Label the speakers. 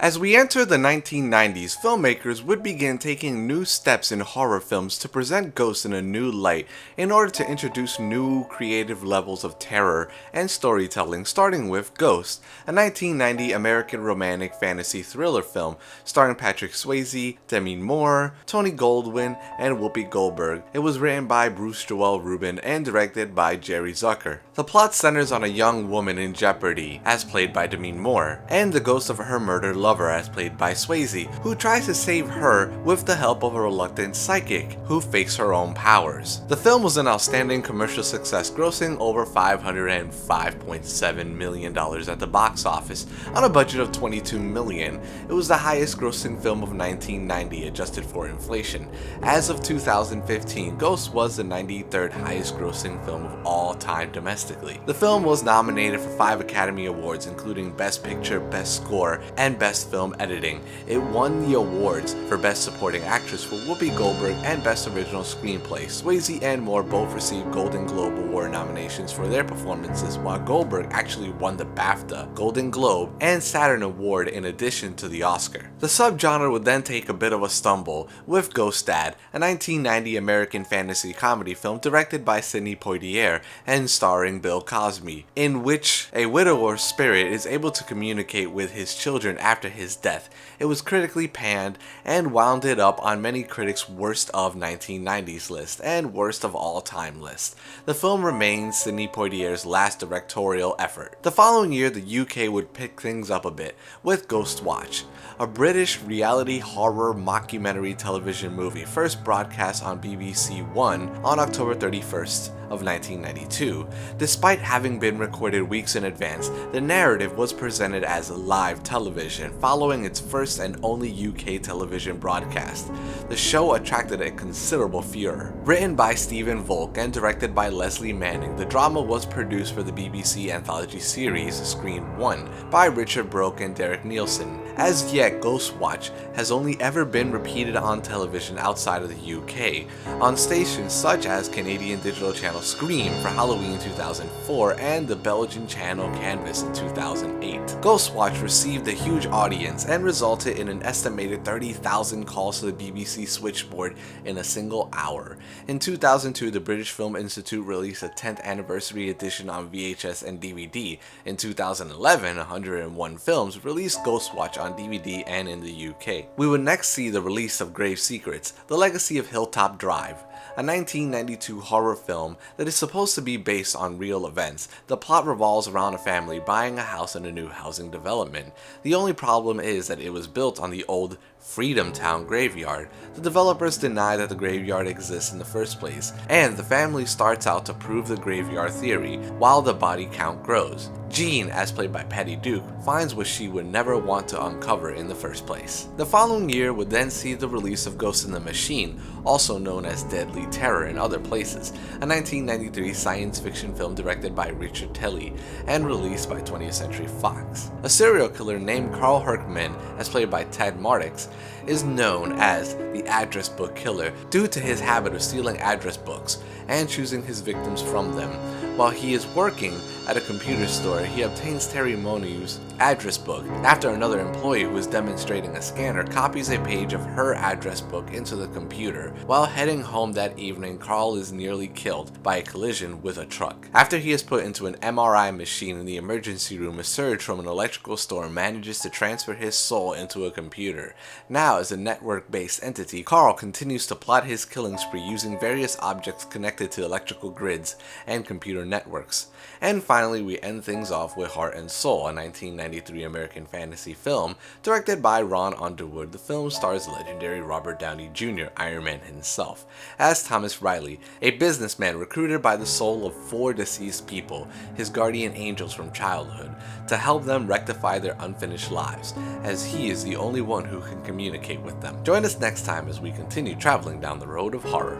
Speaker 1: As we enter the 1990s, filmmakers would begin taking new steps in horror films to present ghosts in a new light in order to introduce new creative levels of terror and storytelling, starting with Ghost, a 1990 American romantic fantasy thriller film starring Patrick Swayze, Demi Moore, Tony Goldwyn, and Whoopi Goldberg. It was written by Bruce Joel Rubin and directed by Jerry Zucker. The plot centers on a young woman in jeopardy, as played by Demi Moore, and the ghost of her murdered lover, as played by Swayze, who tries to save her with the help of a reluctant psychic who fakes her own powers. The film was an outstanding commercial success, grossing over $505.7 million at the box office on a budget of $22 million. It was the highest grossing film of 1990 adjusted for inflation. As of 2015, Ghost was the 93rd highest grossing film of all time domestically. The film was nominated for 5 Academy Awards, including Best Picture, Best Score, and Best Film Editing. It won the awards for Best Supporting Actress for Whoopi Goldberg and Best Original Screenplay. Swayze and Moore both received Golden Globe Award nominations for their performances, while Goldberg actually won the BAFTA, Golden Globe, and Saturn Award in addition to the Oscar. The subgenre would then take a bit of a stumble with Ghost Dad, a 1990 American fantasy comedy film directed by Sidney Poitier and starring Bill Cosby, in which a widower's spirit is able to communicate with his children after his death. It was critically panned and wound it up on many critics' worst of 1990s list and worst of all time list. The film remains Sidney Poitier's last directorial effort. The following year, the UK would pick things up a bit with Ghost Watch, a British reality horror mockumentary television movie first broadcast on BBC One on October 31st of 1992. Despite having been recorded weeks in advance, the narrative was presented as live television following its first and only UK television broadcast. The show attracted a considerable furor. Written by Stephen Volk and directed by Leslie Manning, the drama was produced for the BBC anthology series Screen 1 by Richard Broke and Derek Nielsen. As yet, Ghost Watch has only ever been repeated on television outside of the UK, on stations such as Canadian digital channel Scream for Halloween 2004 and the Belgian channel Canvas in 2008. Ghost Watch received a huge audience and resulted in an estimated 30,000 calls to the BBC switchboard in a single hour. In 2002, the British Film Institute released a 10th anniversary edition on VHS and DVD. In 2011, 101 Films released Ghost Watch on DVD and in the UK. We would next see the release of Grave Secrets, The Legacy of Hilltop Drive, a 1992 horror film that is supposed to be based on real events. The plot revolves around a family buying a house in a new housing development. The only problem is that it was built on the old Freedom Town graveyard. The developers deny that the graveyard exists in the first place, and the family starts out to prove the graveyard theory while the body count grows. Jean, as played by Patty Duke, finds what she would never want to uncover in the first place. The following year would then see the release of Ghost in the Machine, also known as Deadly Terror in other places, a 1993 science fiction film directed by Richard Telley and released by 20th Century Fox. A serial killer named Carl Herkman, as played by Ted Martix, is known as the address book killer due to his habit of stealing address books and choosing his victims from them. While he is working at a computer store, he obtains Terry Monew's address book after another employee who is demonstrating a scanner copies a page of her address book into the computer. While heading home that evening, Carl is nearly killed by a collision with a truck. After he is put into an MRI machine in the emergency room, a surge from an electrical storm manages to transfer his soul into a computer. Now, as a network-based entity, Carl continues to plot his killing spree using various objects connected to electrical grids and computer networks. And finally, we end things off with Heart and Soul, a 1993 American fantasy film directed by Ron Underwood. The film stars legendary Robert Downey Jr., Iron Man himself, as Thomas Riley, a businessman recruited by the soul of 4 deceased people, his guardian angels from childhood, to help them rectify their unfinished lives, as he is the only one who can communicate with them. Join us next time as we continue traveling down the road of horror.